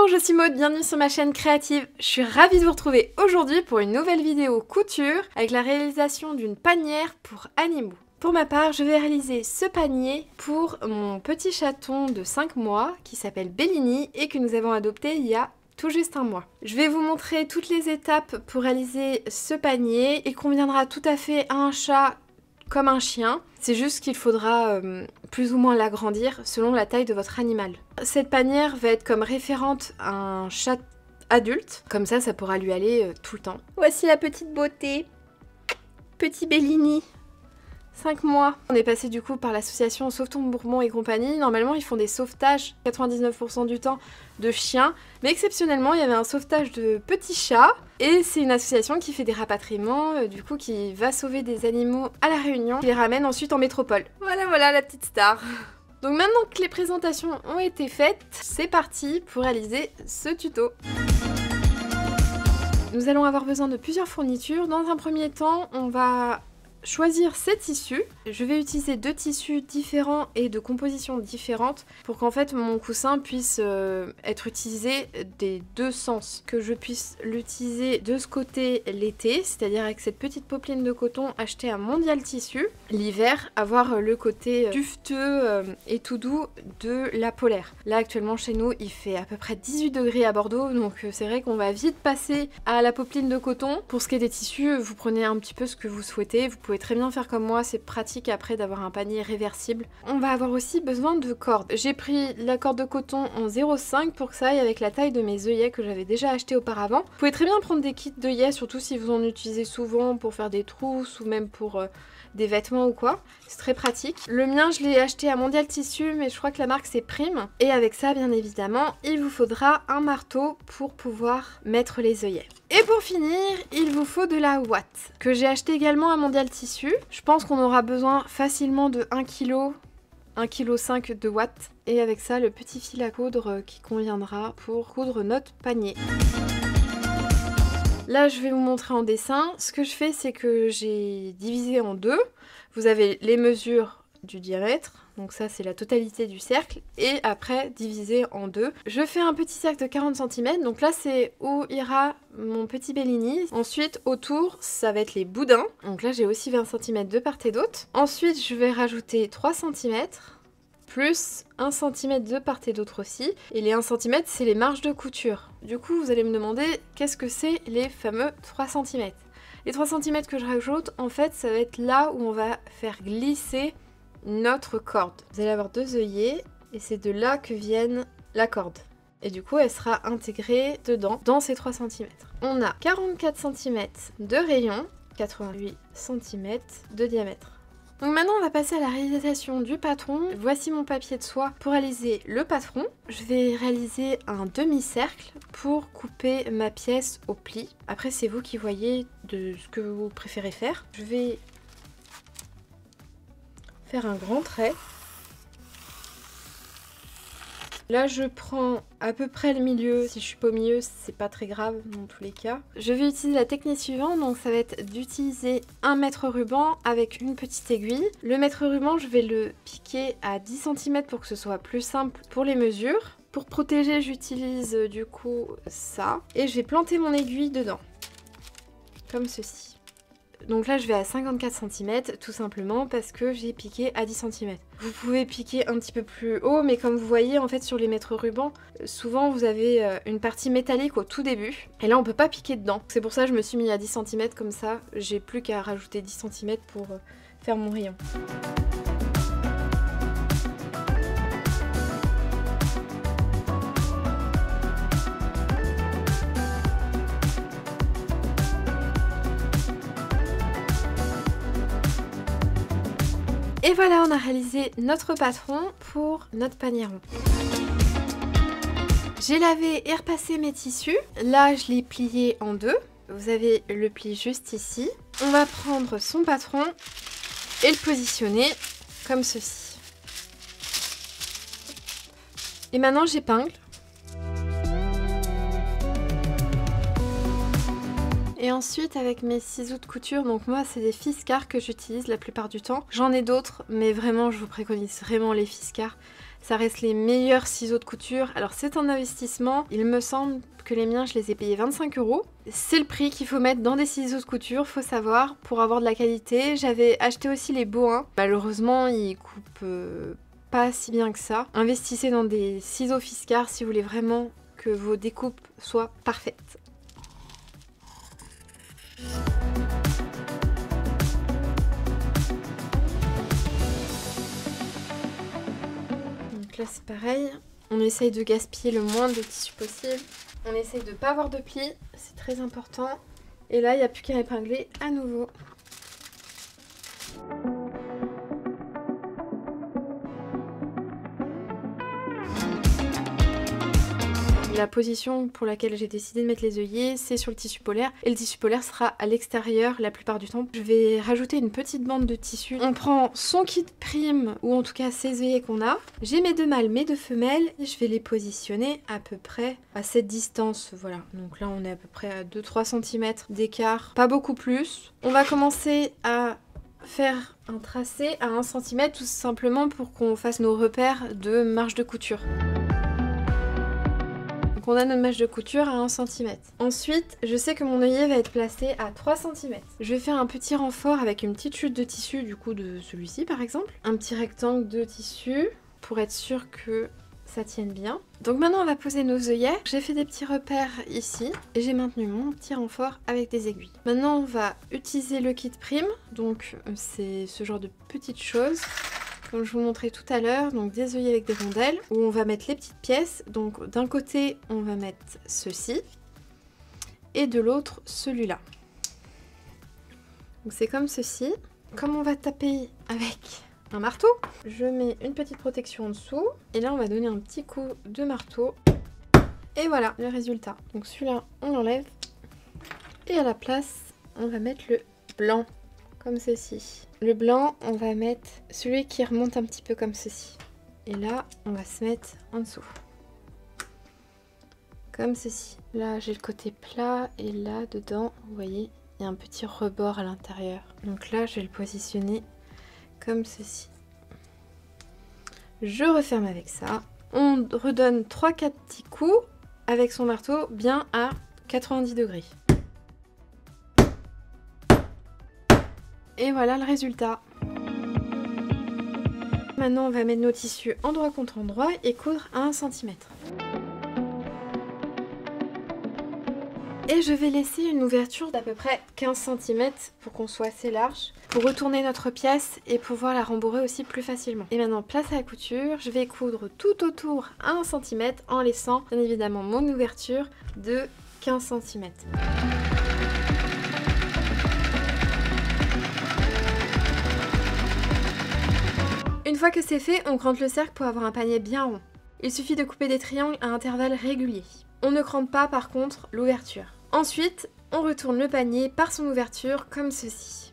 je suis Maud, bienvenue sur ma chaîne créative. Je suis ravie de vous retrouver aujourd'hui pour une nouvelle vidéo couture avec la réalisation d'une panière pour animaux. Pour ma part, je vais réaliser ce panier pour mon petit chaton de 5 mois qui s'appelle Bellini et que nous avons adopté il y a tout juste un mois. Je vais vous montrer toutes les étapes pour réaliser ce panier. Il conviendra tout à fait à un chat comme un chien. C'est juste qu'il faudra plus ou moins l'agrandir selon la taille de votre animal. Cette panière va être comme référente à un chat adulte. Comme ça pourra lui aller tout le temps. Voici la petite beauté. Petit Bellini. 5 mois. On est passé du coup par l'association Sauvetons Bourbon et compagnie. Normalement ils font des sauvetages 99% du temps de chiens, mais exceptionnellement il y avait un sauvetage de petits chats et c'est une association qui fait des rapatriements, du coup qui va sauver des animaux à la Réunion, qui les ramène ensuite en métropole. Voilà la petite star. Donc maintenant que les présentations ont été faites, c'est parti pour réaliser ce tuto. Nous allons avoir besoin de plusieurs fournitures. Dans un premier temps, on va choisir ces tissus. Je vais utiliser deux tissus différents et de compositions différentes pour qu'en fait mon coussin puisse être utilisé des deux sens. Que je puisse l'utiliser de ce côté l'été, c'est-à-dire avec cette petite popeline de coton achetée à Mondial Tissu. L'hiver, avoir le côté dufteux et tout doux de la polaire. Là actuellement chez nous il fait à peu près 18 degrés à Bordeaux, donc c'est vrai qu'on va vite passer à la popeline de coton. Pour ce qui est des tissus, vous prenez un petit peu ce que vous souhaitez. Vous pouvez très bien faire comme moi, c'est pratique après d'avoir un panier réversible. On va avoir aussi besoin de cordes. J'ai pris la corde de coton en 0,5 pour que ça aille avec la taille de mes œillets que j'avais déjà acheté auparavant. Vous pouvez très bien prendre des kits d'œillets, surtout si vous en utilisez souvent pour faire des trousses ou même pour des vêtements ou quoi. C'est très pratique. Le mien, je l'ai acheté à Mondial Tissu, mais je crois que la marque c'est Prime. Et avec ça, bien évidemment, il vous faudra un marteau pour pouvoir mettre les œillets. Et pour finir, il vous faut de la ouate, que j'ai acheté également à Mondial Tissu. Je pense qu'on aura besoin facilement de 1 kg, 1,5 kg de ouate. Et avec ça, le petit fil à coudre qui conviendra pour coudre notre panier. Là, je vais vous montrer en dessin. Ce que je fais, c'est que j'ai divisé en deux. Vous avez les mesures du diamètre. Donc ça, c'est la totalité du cercle. Et après, divisé en deux. Je fais un petit cercle de 40 cm. Donc là, c'est où ira mon petit Bellini. Ensuite, autour, ça va être les boudins. Donc là, j'ai aussi 20 cm de part et d'autre. Ensuite, je vais rajouter 3 cm. Plus 1 cm de part et d'autre aussi. Et les 1 cm, c'est les marges de couture. Du coup, vous allez me demander qu'est-ce que c'est les fameux 3 cm. Les 3 cm que je rajoute, en fait, ça va être là où on va faire glisser notre corde. Vous allez avoir deux œillets et c'est de là que vienne la corde. Et du coup, elle sera intégrée dedans, dans ces 3 cm. On a 44 cm de rayon, 88 cm de diamètre. Donc maintenant on va passer à la réalisation du patron. Voici mon papier de soie pour réaliser le patron. Je vais réaliser un demi-cercle pour couper ma pièce au pli. Après c'est vous qui voyez de ce que vous préférez faire. Je vais faire un grand trait. Là je prends à peu près le milieu, si je suis pas au milieu c'est pas très grave dans tous les cas. Je vais utiliser la technique suivante, donc ça va être d'utiliser un mètre ruban avec une petite aiguille. Le mètre ruban je vais le piquer à 10 cm pour que ce soit plus simple pour les mesures. Pour protéger j'utilise du coup ça et je vais planter mon aiguille dedans, comme ceci. Donc là je vais à 54 cm tout simplement parce que j'ai piqué à 10 cm. Vous pouvez piquer un petit peu plus haut, mais comme vous voyez en fait sur les mètres rubans, souvent vous avez une partie métallique au tout début. Et là on peut pas piquer dedans. C'est pour ça que je me suis mis à 10 cm comme ça, j'ai plus qu'à rajouter 10 cm pour faire mon rayon. Et voilà, on a réalisé notre patron pour notre panier rond. J'ai lavé et repassé mes tissus. Là, je l'ai plié en deux. Vous avez le pli juste ici. On va prendre son patron et le positionner comme ceci. Et maintenant, j'épingle. Et ensuite avec mes ciseaux de couture, donc moi c'est des Fiskars que j'utilise la plupart du temps. J'en ai d'autres mais vraiment je vous préconise vraiment les Fiskars. ça reste les meilleurs ciseaux de couture. Alors c'est un investissement, il me semble que les miens je les ai payés 25 €. C'est le prix qu'il faut mettre dans des ciseaux de couture, faut savoir, pour avoir de la qualité. J'avais acheté aussi les Bohin, malheureusement ils coupent pas si bien que ça. Investissez dans des ciseaux Fiskars si vous voulez vraiment que vos découpes soient parfaites. Donc là c'est pareil, on essaye de gaspiller le moins de tissu possible. On essaye de ne pas avoir de plis, c'est très important. Et là il n'y a plus qu'à épingler à nouveau. La position pour laquelle j'ai décidé de mettre les œillets, c'est sur le tissu polaire. Et le tissu polaire sera à l'extérieur la plupart du temps. Je vais rajouter une petite bande de tissu. On prend son kit prime, ou en tout cas ces œillets qu'on a. J'ai mes 2 mâles, mes 2 femelles. Et je vais les positionner à peu près à cette distance. Voilà, donc là on est à peu près à 2-3 cm d'écart. Pas beaucoup plus. On va commencer à faire un tracé à 1 cm tout simplement pour qu'on fasse nos repères de marge de couture. On a notre marge de couture à 1 cm. Ensuite, je sais que mon œillet va être placé à 3 cm. Je vais faire un petit renfort avec une petite chute de tissu, du coup de celui-ci par exemple. Un petit rectangle de tissu pour être sûr que ça tienne bien. Donc maintenant on va poser nos œillets. J'ai fait des petits repères ici et j'ai maintenu mon petit renfort avec des aiguilles. Maintenant on va utiliser le kit prime. Donc c'est ce genre de petites choses. Comme je vous montrais tout à l'heure, donc des œillets avec des rondelles où on va mettre les petites pièces. Donc d'un côté on va mettre ceci et de l'autre celui-là. Donc c'est comme ceci. Comme on va taper avec un marteau, je mets une petite protection en dessous et là on va donner un petit coup de marteau et voilà le résultat. Donc celui-là on l'enlève et à la place on va mettre le blanc comme ceci. Le blanc, on va mettre celui qui remonte un petit peu comme ceci. Et là, on va se mettre en dessous. Comme ceci. Là, j'ai le côté plat et là, dedans, vous voyez, il y a un petit rebord à l'intérieur. Donc là, je vais le positionner comme ceci. Je referme avec ça. On redonne 3-4 petits coups avec son marteau bien à 90 degrés. Et voilà le résultat. Maintenant on va mettre nos tissus endroit contre endroit et coudre à 1 cm. Et je vais laisser une ouverture d'à peu près 15 cm pour qu'on soit assez large, pour retourner notre pièce et pouvoir la rembourrer aussi plus facilement. Et maintenant place à la couture, je vais coudre tout autour à 1 cm en laissant bien évidemment mon ouverture de 15 cm. Une fois que c'est fait, on crante le cercle pour avoir un panier bien rond. Il suffit de couper des triangles à intervalles réguliers. On ne crante pas par contre l'ouverture. Ensuite, on retourne le panier par son ouverture comme ceci.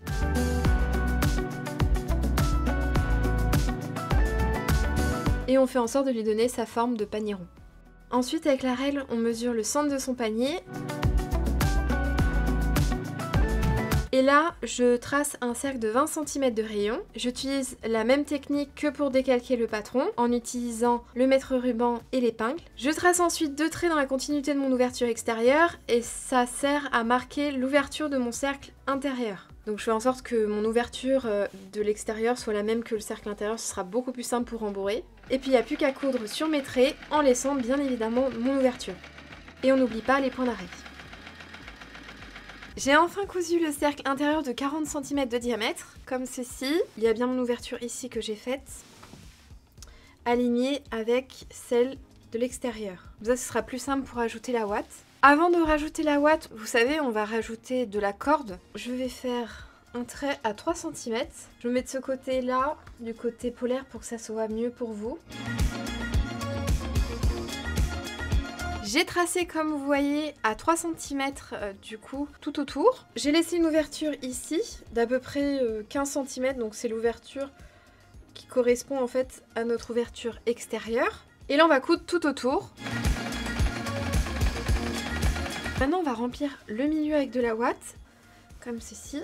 Et on fait en sorte de lui donner sa forme de panier rond. Ensuite, avec la règle, on mesure le centre de son panier. Et là, je trace un cercle de 20 cm de rayon. J'utilise la même technique que pour décalquer le patron, en utilisant le mètre-ruban et l'épingle. Je trace ensuite 2 traits dans la continuité de mon ouverture extérieure, et ça sert à marquer l'ouverture de mon cercle intérieur. Donc je fais en sorte que mon ouverture de l'extérieur soit la même que le cercle intérieur, ce sera beaucoup plus simple pour rembourrer. Et puis il n'y a plus qu'à coudre sur mes traits, en laissant bien évidemment mon ouverture. Et on n'oublie pas les points d'arrêt. J'ai enfin cousu le cercle intérieur de 40 cm de diamètre, comme ceci. Il y a bien mon ouverture ici que j'ai faite, alignée avec celle de l'extérieur. Ça, ce sera plus simple pour ajouter la ouate. Avant de rajouter la ouate, vous savez, on va rajouter de la corde. Je vais faire un trait à 3 cm. Je me mets de ce côté-là, du côté polaire, pour que ça soit mieux pour vous. J'ai tracé, comme vous voyez, à 3 cm du coup tout autour. J'ai laissé une ouverture ici d'à peu près 15 cm, donc c'est l'ouverture qui correspond en fait à notre ouverture extérieure. Et là on va coudre tout autour. Maintenant on va remplir le milieu avec de la ouate, comme ceci.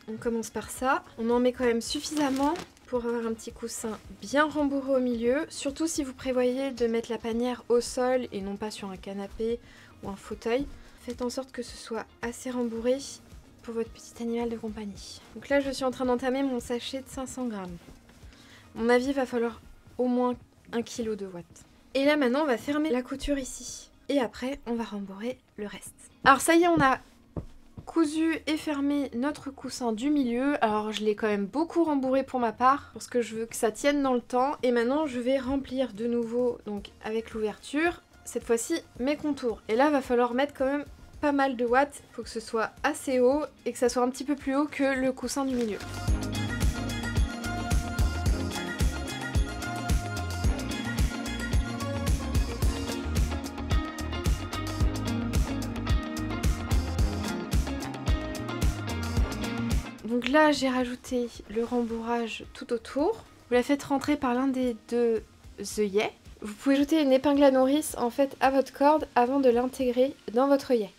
On commence par ça. On en met quand même suffisamment pour avoir un petit coussin bien rembourré au milieu, surtout si vous prévoyez de mettre la panière au sol et non pas sur un canapé ou un fauteuil. Faites en sorte que ce soit assez rembourré pour votre petit animal de compagnie. Donc là, je suis en train d'entamer mon sachet de 500 grammes. À mon avis, il va falloir au moins 1 kg de ouate. Et là, maintenant, on va fermer la couture ici. Et après, on va rembourrer le reste. Alors ça y est, on a cousu et fermé notre coussin du milieu. Alors je l'ai quand même beaucoup rembourré pour ma part parce que je veux que ça tienne dans le temps. Et maintenant, je vais remplir de nouveau, donc avec l'ouverture, cette fois-ci mes contours. Et là, il va falloir mettre quand même pas mal de watts. Il faut que ce soit assez haut et que ça soit un petit peu plus haut que le coussin du milieu. Donc là, j'ai rajouté le rembourrage tout autour. Vous la faites rentrer par l'un des deux œillets. Vous pouvez ajouter une épingle à nourrice en fait à votre corde avant de l'intégrer dans votre œillet.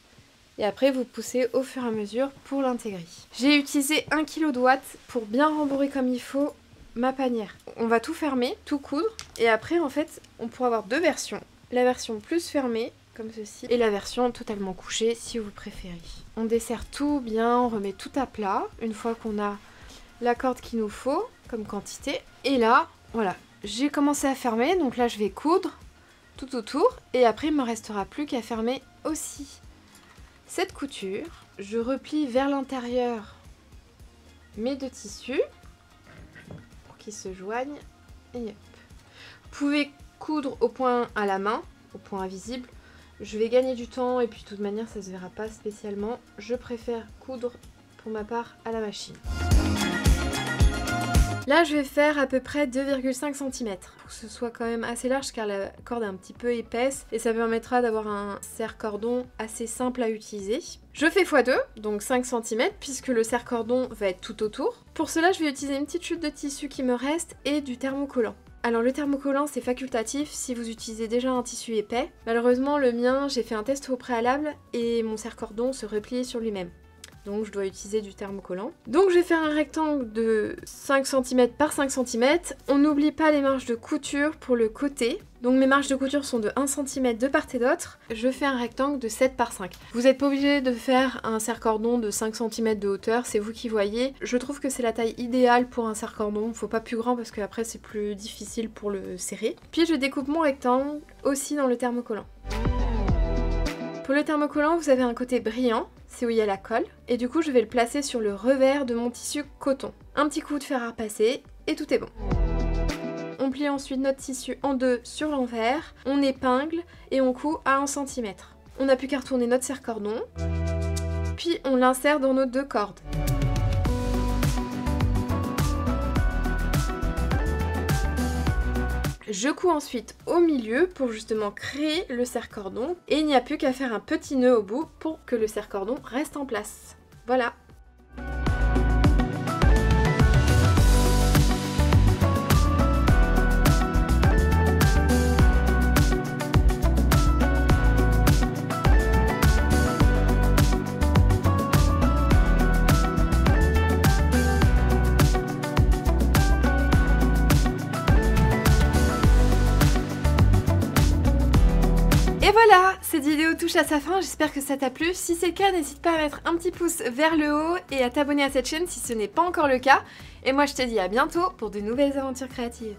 Et après, vous poussez au fur et à mesure pour l'intégrer. J'ai utilisé 1 kg de watts pour bien rembourrer comme il faut ma panière. On va tout fermer, tout coudre. Et après, en fait, on pourra avoir deux versions. La version plus fermée, comme ceci, et la version totalement couchée, si vous préférez. On dessert tout bien, on remet tout à plat, une fois qu'on a la corde qu'il nous faut, comme quantité. Et là, voilà, j'ai commencé à fermer, donc là, je vais coudre tout autour. Et après, il ne me restera plus qu'à fermer aussi cette couture. Je replie vers l'intérieur mes deux tissus pour qu'ils se joignent. Et hop. Vous pouvez coudre au point à la main, au point invisible. Je vais gagner du temps et puis de toute manière ça se verra pas spécialement. Je préfère coudre pour ma part à la machine. Là je vais faire à peu près 2,5 cm pour que ce soit quand même assez large car la corde est un petit peu épaisse et ça permettra d'avoir un serre-cordon assez simple à utiliser. Je fais x2, donc 5 cm puisque le serre-cordon va être tout autour. Pour cela je vais utiliser une petite chute de tissu qui me reste et du thermocollant. Alors le thermocollant c'est facultatif si vous utilisez déjà un tissu épais. Malheureusement le mien, j'ai fait un test au préalable et mon serre-cordon se replie sur lui-même. Donc je dois utiliser du thermocollant. Donc je vais faire un rectangle de 5 cm par 5 cm. On n'oublie pas les marges de couture pour le côté. Donc mes marges de couture sont de 1 cm de part et d'autre. Je fais un rectangle de 7 par 5. Vous n'êtes pas obligé de faire un serre-cordon de 5 cm de hauteur, c'est vous qui voyez. Je trouve que c'est la taille idéale pour un serre-cordon. Faut pas plus grand parce qu'après c'est plus difficile pour le serrer. Puis je découpe mon rectangle aussi dans le thermocollant. Pour le thermocollant, vous avez un côté brillant, c'est où il y a la colle. Et du coup, je vais le placer sur le revers de mon tissu coton. Un petit coup de fer à repasser et tout est bon. On plie ensuite notre tissu en deux sur l'envers, on épingle et on coud à 1 cm. On n'a plus qu'à retourner notre serre-cordon, puis on l'insère dans nos deux cordes. Je couds ensuite au milieu pour justement créer le serre-cordon et il n'y a plus qu'à faire un petit nœud au bout pour que le serre-cordon reste en place. Voilà. Et voilà, cette vidéo touche à sa fin, j'espère que ça t'a plu. Si c'est le cas, n'hésite pas à mettre un petit pouce vers le haut et à t'abonner à cette chaîne si ce n'est pas encore le cas. Et moi je te dis à bientôt pour de nouvelles aventures créatives.